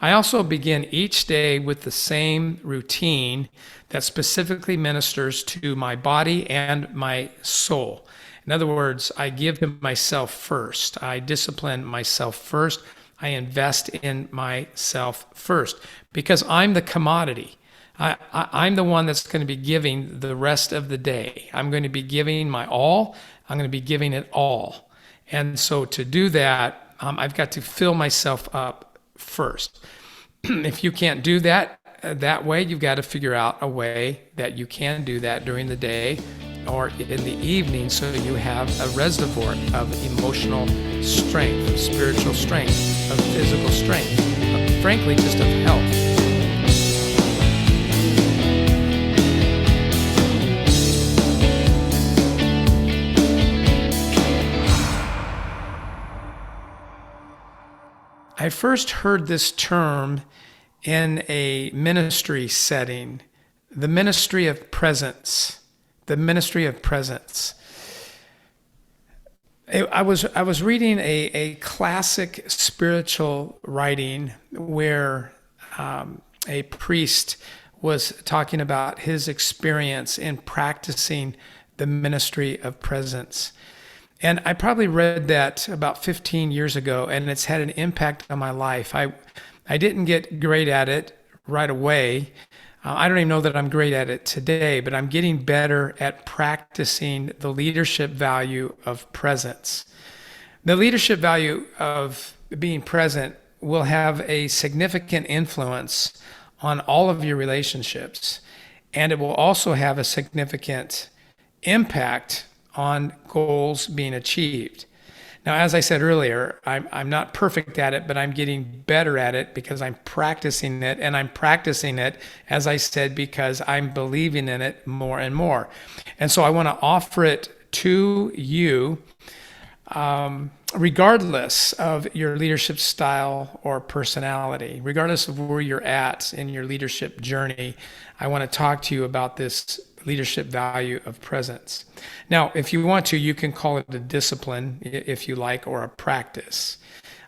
I also begin each day with the same routine that specifically ministers to my body and my soul. In other words, I give to myself first. I discipline myself first. I invest in myself first because I'm the commodity. I'm the one that's going to be giving the rest of the day. I'm going to be giving my all. I'm going to be giving it all. And so to do that, I've got to fill myself up first. If you can't do that way, you've got to figure out a way that you can do that during the day or in the evening so you have a reservoir of emotional strength, of spiritual strength, of physical strength, frankly, just of health. I first heard this term in a ministry setting, the ministry of presence. The ministry of presence. I was reading a classic spiritual writing where a priest was talking about his experience in practicing the ministry of presence. And I probably read that about 15 years ago, and it's had an impact on my life. I didn't get great at it right away. I don't even know that I'm great at it today, but I'm getting better at practicing the leadership value of presence. The leadership value of being present will have a significant influence on all of your relationships, and it will also have a significant impact on goals being achieved. Now, as I said earlier, I'm not perfect at it, but I'm getting better at it because I'm practicing it. And I'm practicing it, as I said, because I'm believing in it more and more. And so I want to offer it to you, regardless of your leadership style or personality, regardless of where you're at in your leadership journey. I want to talk to you about this leadership value of presence. Now, if you want to, you can call it a discipline, if you like, or a practice.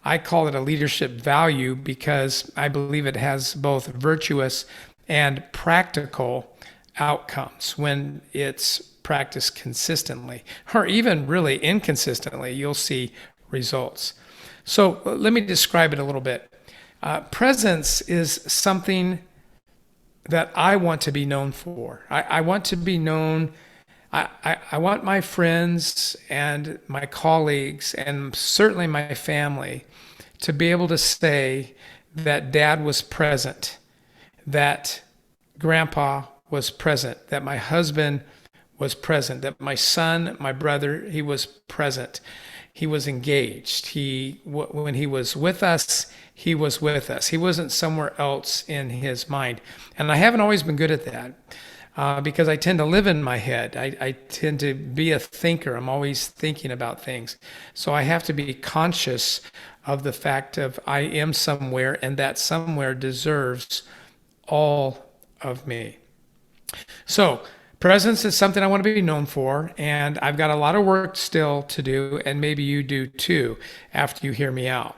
I call it a leadership value because I believe it has both virtuous and practical outcomes when it's practiced consistently, or even really inconsistently, you'll see results. So let me describe it a little bit. Presence is something that I want to be known for. I want to be known. I want my friends and my colleagues and certainly my family to be able to say that Dad was present, that Grandpa was present, that my husband was present, that my son, my brother, he was present. He was engaged. When he was with us, he was with us. He wasn't somewhere else in his mind. And I haven't always been good at that because I tend to live in my head. I tend to be a thinker. I'm always thinking about things. So I have to be conscious of the fact of I am somewhere, and that somewhere deserves all of me. So presence is something I want to be known for, and I've got a lot of work still to do, and maybe you do too after you hear me out.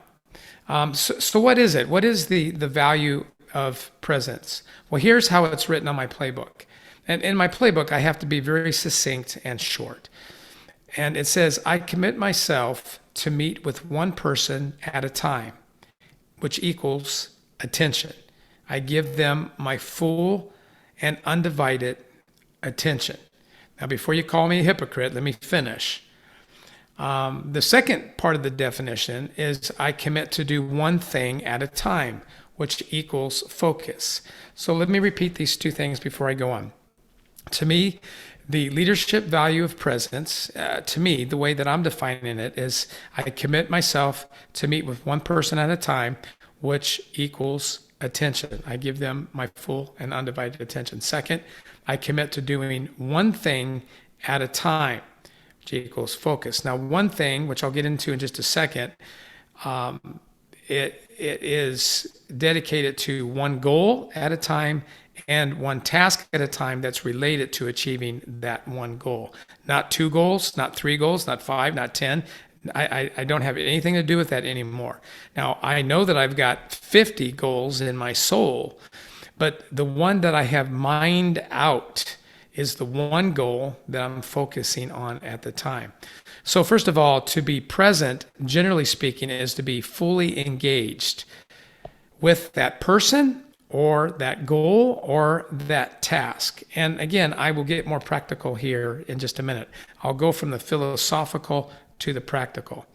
So what is it? What is the value of presence? Well, here's how it's written on my playbook. And in my playbook, I have to be very succinct and short. And it says, I commit myself to meet with one person at a time, which equals attention. I give them my full and undivided attention. Now, before you call me a hypocrite, let me finish. The second part of the definition is I commit to do one thing at a time, which equals focus. So let me repeat these two things before I go on. To me, the leadership value of presence, to me, the way that I'm defining it is I commit myself to meet with one person at a time, which equals attention. I give them my full and undivided attention. Second, I commit to doing one thing at a time, which equals focus. Now, one thing, which I'll get into in just a second, it is dedicated to one goal at a time and one task at a time that's related to achieving that one goal. Not two goals, not three goals, not five, not 10, I don't have anything to do with that anymore. Now, I know that I've got 50 goals in my soul, but the one that I have mined out is the one goal that I'm focusing on at the time. So, first of all, to be present, generally speaking, is to be fully engaged with that person or that goal or that task. And again, I will get more practical here in just a minute. I'll go from the philosophical to the practical.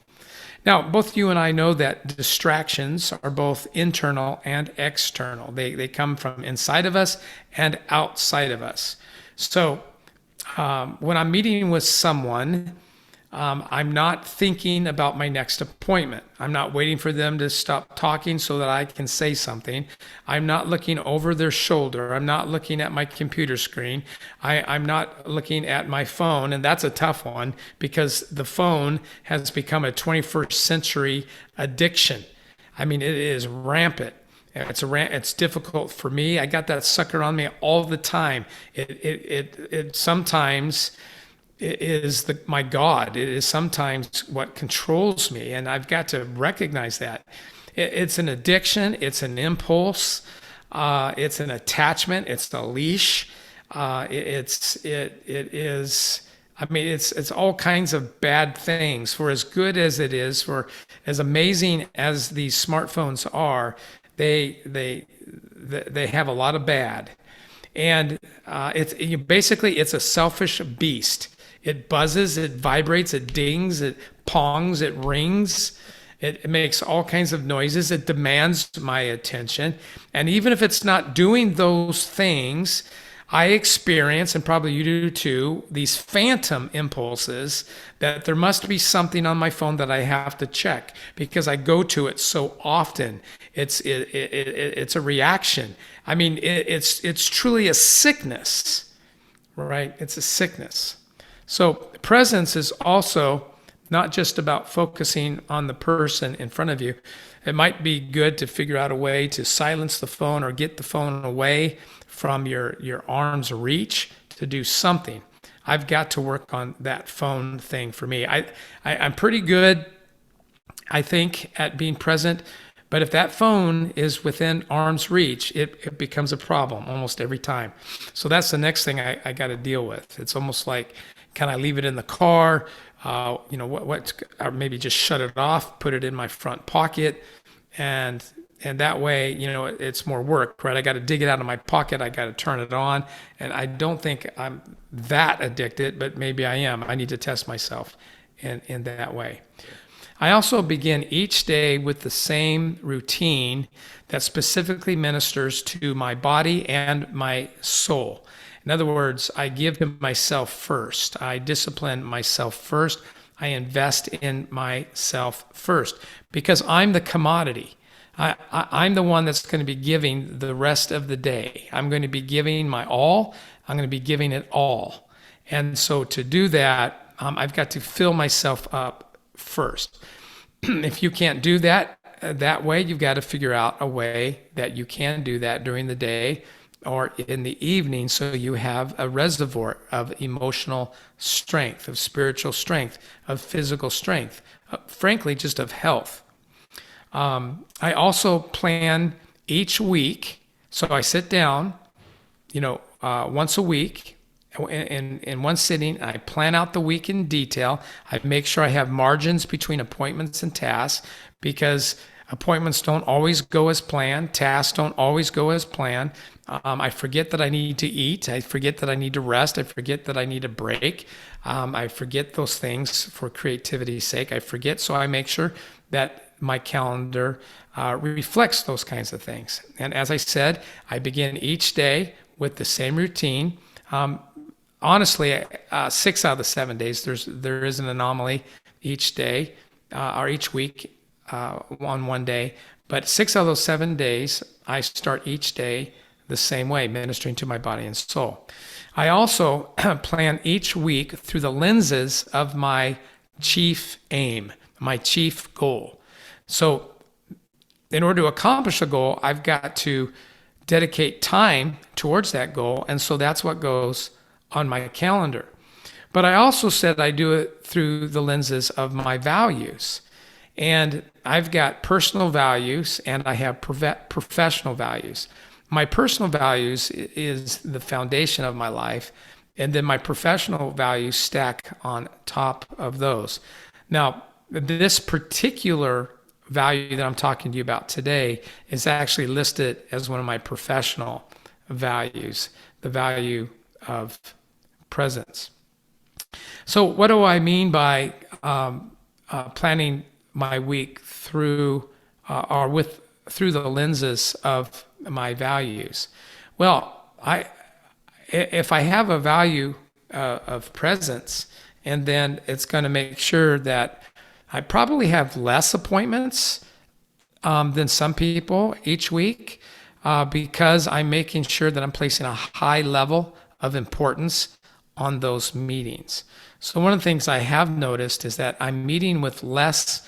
Now, both you and I know that distractions are both internal and external. They come from inside of us and outside of us. So when I'm meeting with someone, I'm not thinking about my next appointment. I'm not waiting for them to stop talking so that I can say something. I'm not looking over their shoulder. I'm not looking at my computer screen. I'm not looking at my phone. And that's a tough one because the phone has become a 21st century addiction. I mean, it is rampant. It's difficult for me. I got that sucker on me all the time. It sometimes is my God. It is sometimes what controls me, and I've got to recognize that. It's an addiction. It's an impulse. It's an attachment. It's a leash. It is. I mean, it's all kinds of bad things. For as good as it is, for as amazing as these smartphones are, they have a lot of bad, and basically it's a selfish beast. It buzzes, it vibrates, it dings, it pongs, it rings, it makes all kinds of noises. It demands my attention, and even if it's not doing those things, I experience, and probably you do too, these phantom impulses that there must be something on my phone that I have to check because I go to it so often. It's a reaction. I mean, it's truly a sickness, right? It's a sickness. So presence is also not just about focusing on the person in front of you. It might be good to figure out a way to silence the phone or get the phone away from your arm's reach to do something. I've got to work on that phone thing for me. I'm pretty good, I think, at being present, but if that phone is within arm's reach, it becomes a problem almost every time. So that's the next thing I got to deal with. It's almost like, can I leave it in the car? Or maybe just shut it off, put it in my front pocket, and that way, it's more work, right? I got to dig it out of my pocket. I got to turn it on. And I don't think I'm that addicted, but maybe I am. I need to test myself in that way. I also begin each day with the same routine that specifically ministers to my body and my soul. In other words, I give to myself first. I discipline myself first. I invest in myself first because I'm the commodity. I'm the one that's going to be giving the rest of the day. I'm going to be giving my all. I'm going to be giving it all. And so to do that, I've got to fill myself up first. If you can't do that way, you've got to figure out a way that you can do that during the day or in the evening so you have a reservoir of emotional strength, of spiritual strength, of physical strength, frankly, just of health. I also plan each week. So I sit down, once a week in one sitting. I plan out the week in detail. I make sure I have margins between appointments and tasks because appointments don't always go as planned. Tasks don't always go as planned. I forget that I need to eat. I forget that I need to rest. I forget that I need a break. I forget those things for creativity's sake. I forget, so I make sure that my calendar reflects those kinds of things. And as I said, I begin each day with the same routine. Honestly, 6 out of the 7 days, there is an anomaly each day or each week on one day. But 6 out of those 7 days, I start each day the same way, ministering to my body and soul. I also plan each week through the lenses of my chief aim, my chief goal. So in order to accomplish a goal, I've got to dedicate time towards that goal. And so that's what goes on my calendar. But I also said I do it through the lenses of my values. And I've got personal values and I have professional values. My personal values is the foundation of my life, and then my professional values stack on top of those. Now, this particular value that I'm talking to you about today is actually listed as one of my professional values, the value of presence. So, what do I mean by planning my week through through the lenses of my values? Well, if I have a value of presence, and then it's going to make sure that I probably have less appointments than some people each week because I'm making sure that I'm placing a high level of importance on those meetings. So one of the things I have noticed is that I'm meeting with less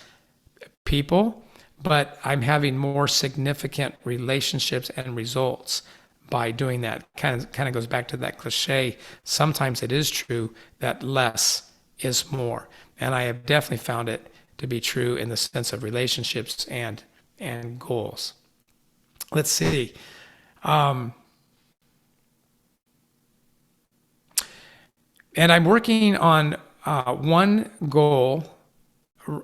people, but I'm having more significant relationships and results by doing that. Kind of goes back to that cliche. Sometimes it is true that less is more. And I have definitely found it to be true in the sense of relationships and goals. Let's see. And I'm working on one goal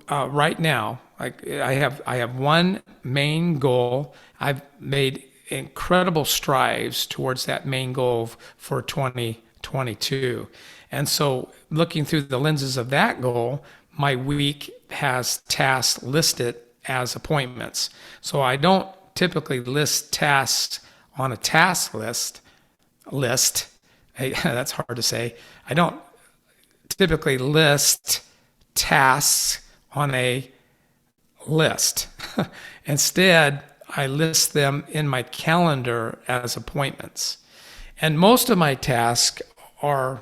right now. Like I have one main goal. I've made incredible strides towards that main goal for 2022. And so looking through the lenses of that goal, my week has tasks listed as appointments. So I don't typically list tasks on a task list. Hey, that's hard to say. I don't typically list tasks on a list. Instead, I list them in my calendar as appointments. And most of my tasks are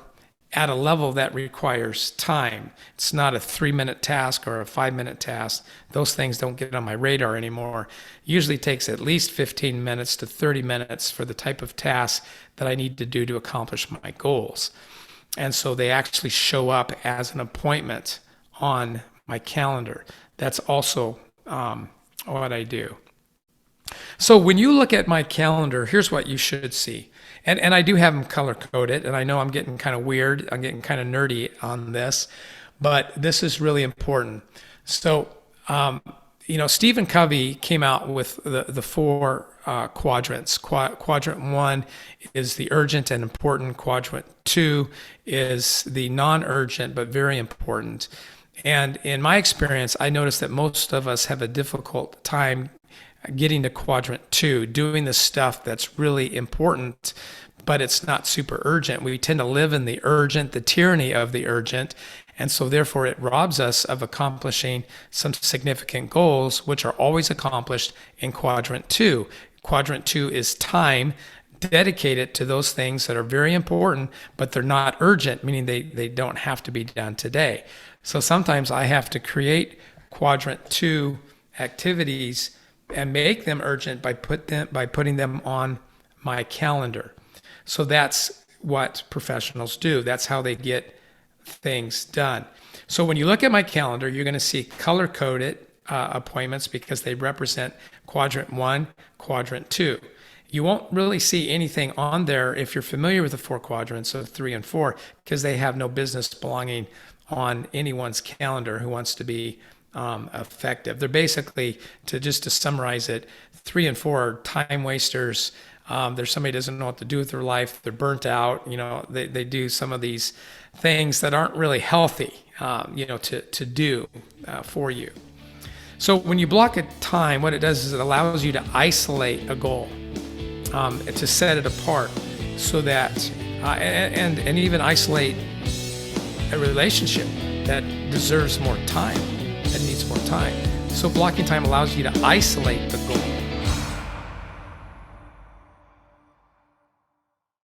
at a level that requires time. It's not a 3-minute task or a 5-minute task. Those things don't get on my radar anymore. Usually takes at least 15 minutes to 30 minutes for the type of task that I need to do to accomplish my goals. And so they actually show up as an appointment on my calendar. That's also what I do. So when you look at my calendar, here's what you should see. And I do have them color coded, and I know I'm getting kind of weird. I'm getting kind of nerdy on this, but this is really important. So, Stephen Covey came out with the four quadrants. Quadrant 1 is the urgent and important. Quadrant 2 is the non-urgent but very important. And in my experience, I noticed that most of us have a difficult time getting to quadrant 2, doing the stuff that's really important, but it's not super urgent. We tend to live in the urgent, the tyranny of the urgent, and so therefore it robs us of accomplishing some significant goals, which are always accomplished in quadrant 2. Quadrant 2 is time dedicated to those things that are very important, but they're not urgent, meaning they don't have to be done today. So sometimes I have to create quadrant 2 activities and make them urgent by putting them on my calendar. So that's what professionals do. That's how they get things done. So when you look at my calendar, you're going to see color-coded appointments because they represent quadrant 1, quadrant 2. You won't really see anything on there if you're familiar with the 4 quadrants of 3 and 4 because they have no business belonging on anyone's calendar who wants to be effective. They're basically, to summarize it, 3 and 4 are time wasters. There's somebody who doesn't know what to do with their life. They're burnt out. They do some of these things that aren't really healthy, to do for you. So when you block a time, what it does is it allows you to isolate a goal, to set it apart, so that and even isolate a relationship that deserves more time, that needs more time. So blocking time allows you to isolate the goal.